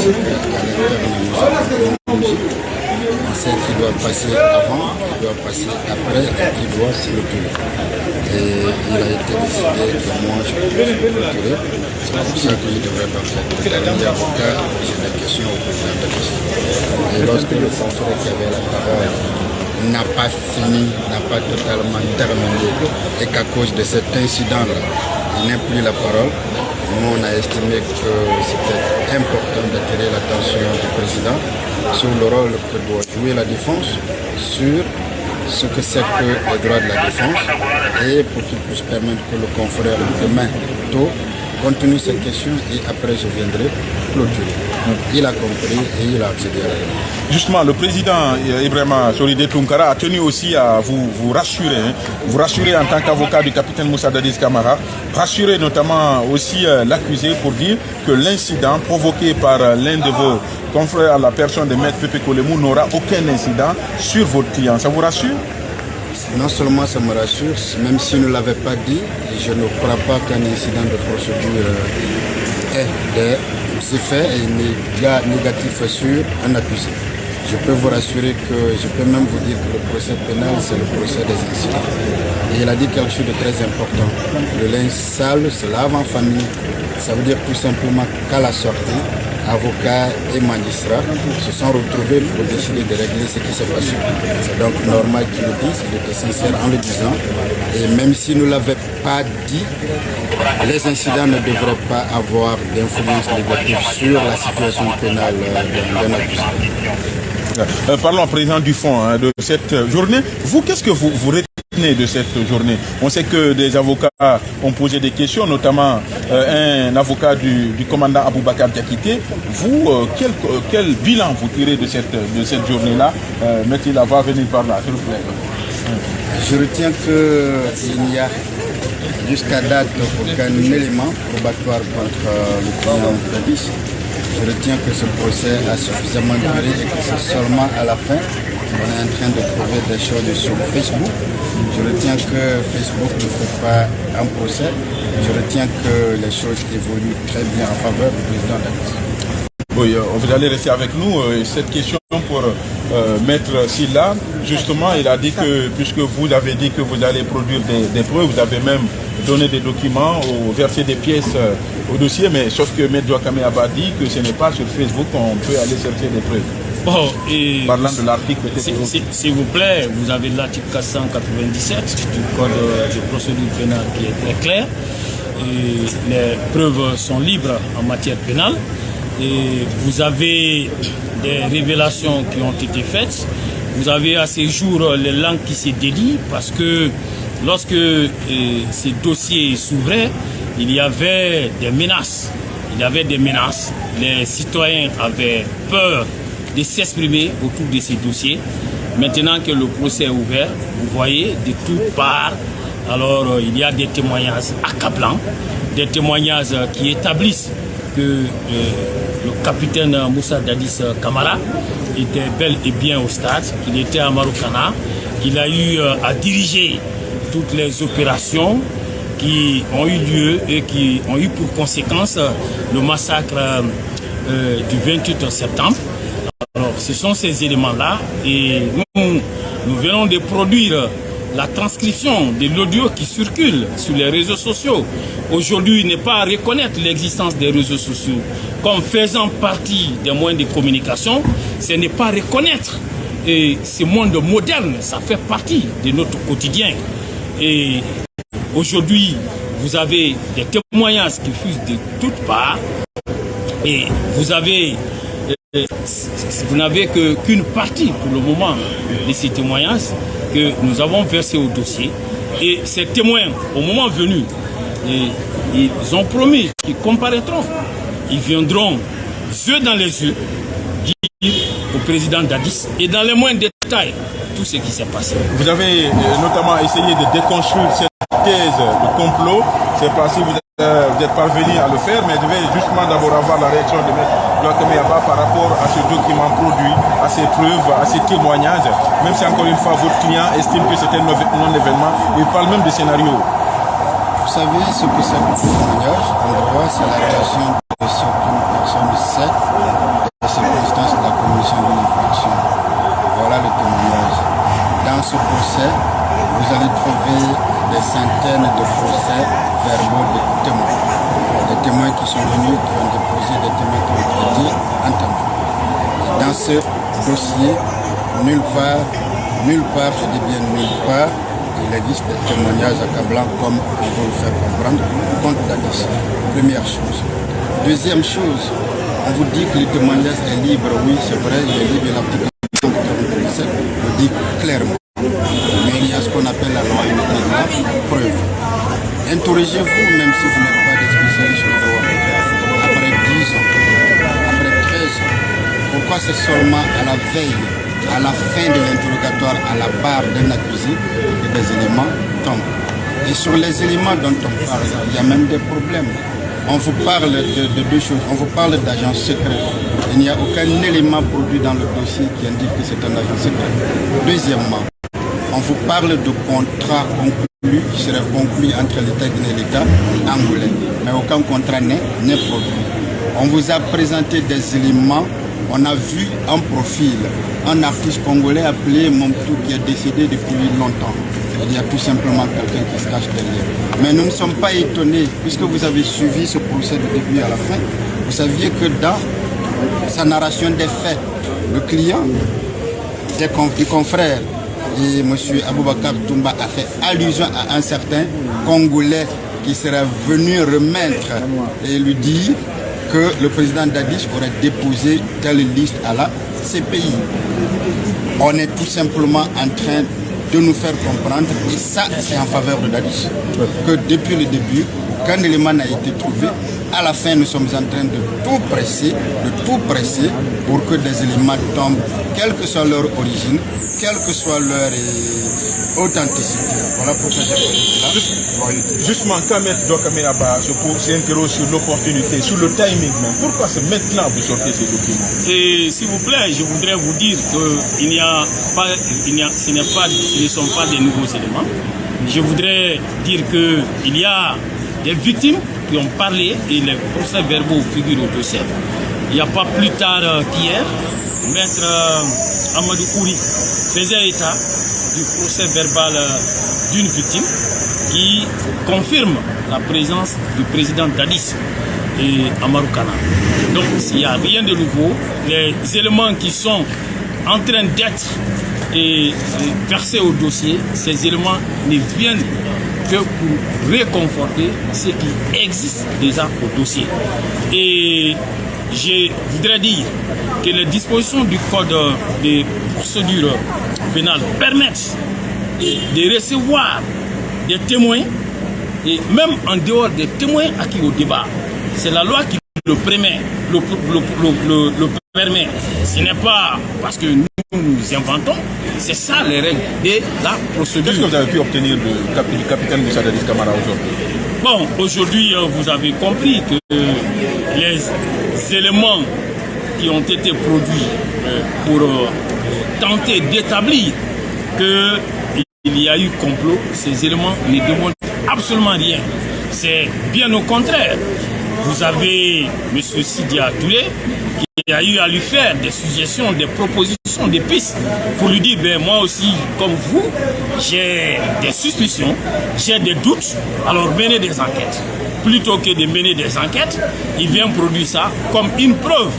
On sait qu'il doit passer avant, qu'il doit passer après et qu'il doit se clôturer. Et il a été décidé que moi je peux se clôturer. C'est pour ça que je devrais donc être le dernier avocat. J'ai des questions au président de la. Et lorsque le confrère qui avait la parole n'a pas fini, n'a pas totalement terminé, et qu'à cause de cet incident-là, il n'a plus la parole, nous on a estimé que c'était important d'attirer l'attention du président sur le rôle que doit jouer la défense, sur ce que c'est que les droits de la défense, et pour qu'il puisse permettre que le confrère demain tôt continue cette question et après je viendrai clôturer. Il a compris et il a accédé à la demande. Justement, le président Ibrahima Solidé Tounkara a tenu aussi à vous rassurer en tant qu'avocat du capitaine Moussa Dadis Camara, rassurer notamment aussi l'accusé pour dire que l'incident provoqué par l'un de vos confrères à la personne de Maître Pépé Kolemou n'aura aucun incident sur votre client. Ça vous rassure? Non seulement ça me rassure, même s'il ne l'avait pas dit, je ne crois pas qu'un incident de procédure ait des effets négatifs sur un accusé. Je peux vous rassurer que je peux même vous dire que le procès pénal, c'est le procès des incidents. Et il a dit quelque chose de très important. Le linge sale se lave en famille. Ça veut dire tout simplement qu'à la sortie, avocats et magistrats se sont retrouvés pour décider de régler ce qui s'est passé. C'est donc normal qu'ils le disent, il était sincère en le disant. Et même s'il ne l'avait pas dit, les incidents ne devraient pas avoir d'influence négative sur la situation pénale d'un accusé. Parlons à présent du fond de cette journée. Vous, qu'est-ce que vous retenez de cette journée? On sait que des avocats ont posé des questions, notamment un avocat du commandant Aboubakar Diakité. Vous, quel bilan vous tirez de cette journée-là? Mettez-la, va venir par là, s'il vous plaît. Je retiens qu'il n'y a jusqu'à date aucun élément probatoire contre le client Dadis. Je retiens que ce procès a suffisamment duré et que c'est seulement à la fin qu'on est en train de trouver des choses sur Facebook. Je retiens que Facebook ne fait pas un procès. Je retiens que les choses évoluent très bien en faveur du président Dadis. Oui, vous allez rester avec nous. Cette question pour Maître Sylla, justement, il a dit que, puisque vous avez dit que vous allez produire des preuves, vous avez même donné des documents ou versé des pièces au dossier, mais sauf que Maître Douakame a dit que ce n'est pas sur Facebook qu'on peut aller chercher des preuves. Bon, et parlant de l'article, s'il vous plaît, vous avez l'article 497 du Code de procédure pénale qui est très clair. Et les preuves sont libres en matière pénale. Et vous avez des révélations qui ont été faites. Vous avez à ces jours les langues qui se délient parce que lorsque ces dossiers s'ouvraient, il y avait des menaces. Les citoyens avaient peur de s'exprimer autour de ces dossiers. Maintenant que le procès est ouvert, vous voyez de toutes parts, alors il y a des témoignages accablants, des témoignages qui établissent que le capitaine Moussa Dadis Camara était bel et bien au stade, qu'il était à Marokana, qu'il a eu à diriger toutes les opérations qui ont eu lieu et qui ont eu pour conséquence le massacre du 28 septembre. Alors, ce sont ces éléments-là et nous venons de produire la transcription de l'audio qui circule sur les réseaux sociaux. Aujourd'hui, il n'est pas à reconnaître l'existence des réseaux sociaux comme faisant partie des moyens de communication. Ce n'est pas reconnaître. Et ce monde moderne, ça fait partie de notre quotidien. Et aujourd'hui, vous avez des témoignages qui fusent de toutes parts. Et vous n'avez qu'une partie pour le moment de ces témoignages que nous avons versés au dossier. Et ces témoins, au moment venu, ils ont promis qu'ils comparaîtront. Ils viendront yeux dans les yeux dire au président Dadis et dans les moindres détails tout ce qui s'est passé. Vous avez notamment essayé de déconstruire cette thèse de complot. C'est passé, vous êtes parvenu à le faire, mais vous devez justement d'abord avoir la réaction de Maître Douakame par rapport à ce document produit, à ces preuves, à ces témoignages. Même si encore une fois votre client estime que c'était un non-événement, il parle même de scénario. Vous savez ce que c'est que le témoignage. En droit, c'est la relation de ce qu'une personne sait procès, vous allez trouver des centaines de procès verbaux de témoins. Des témoins qui sont venus, qui ont déposé, des témoins qui ont été entendus. Dans ce dossier, nulle part, je dis bien nulle part, il existe des témoignages accablants comme on veut le faire comprendre contre Dadis. Première chose. Deuxième chose, on vous dit que le témoignage est libre. Oui, c'est vrai, il est libre. L'article 197 le dit clairement. Mais il y a ce qu'on appelle la loi de la preuve. Interrogez-vous, même si vous n'êtes pas des spécialistes du droit. Après 10 ans, après 13 ans, pourquoi c'est seulement à la veille, à la fin de l'interrogatoire, à la barre d'un accusé, que des éléments tombent? Et sur les éléments dont on parle, il y a même des problèmes. On vous parle de deux choses. On vous parle d'agents secrets. Il n'y a aucun élément produit dans le dossier qui indique que c'est un agent secret. Deuxièmement, on vous parle de contrats conclus qui seraient conclus entre l'État guinéen et l'État angolais. Mais aucun contrat n'est produit. On vous a présenté des éléments. On a vu un profil, un artiste congolais appelé Momtou qui est décédé depuis longtemps. Il y a tout simplement quelqu'un qui se cache derrière. Mais nous ne sommes pas étonnés, puisque vous avez suivi ce procès du début à la fin. Vous saviez que dans sa narration des faits, le client du confrère et M. Aboubakar Toumba a fait allusion à un certain Congolais qui serait venu remettre et lui dire que le président Dadis aurait déposé telle liste à la CPI. On est tout simplement en train de nous faire comprendre, et ça c'est en faveur de Dadis, que depuis le début, aucun élément n'a été trouvé. À la fin, nous sommes en train de tout presser pour que des éléments tombent, quelle que soit leur origine, quelle que soit leur authenticité. Voilà pourquoi j'ai parlé de là. Justement, quand M. Dokame Abba s'interroge sur l'opportunité, sur le timing même, pourquoi c'est maintenant que vous sortez ces documents? Et s'il vous plaît, je voudrais vous dire que ce ne sont pas des nouveaux éléments. Je voudrais dire qu'il y a des victimes qui ont parlé et les procès verbaux figurent au dossier. Il n'y a pas plus tard qu'hier, Maître Amadou Ouri faisait état du procès verbal d'une victime qui confirme la présence du président Dadis et Amadou Kana. Donc s'il n'y a rien de nouveau, les éléments qui sont en train d'être versés au dossier, ces éléments ne viennent que pour réconforter ce qui existe déjà au dossier. Et je voudrais dire que les dispositions du code de procédure pénale permettent de recevoir des témoins, et même en dehors des témoins acquis au débat. C'est la loi qui le permet. Ce n'est pas parce que nous inventons, c'est ça les règles de la procédure. Qu'est-ce que vous avez pu obtenir du capitaine Moussa Dadis Camara aujourd'hui? Bon, aujourd'hui, vous avez compris que les éléments qui ont été produits pour tenter d'établir qu'il y a eu complot, ces éléments ne demandent absolument rien. C'est bien au contraire. Vous avez M. Sidia Touré qui a eu à lui faire des suggestions, des propositions, des pistes pour lui dire, ben moi aussi, comme vous, j'ai des suspicions, j'ai des doutes, alors menez des enquêtes. Plutôt que de mener des enquêtes, il vient produire ça comme une preuve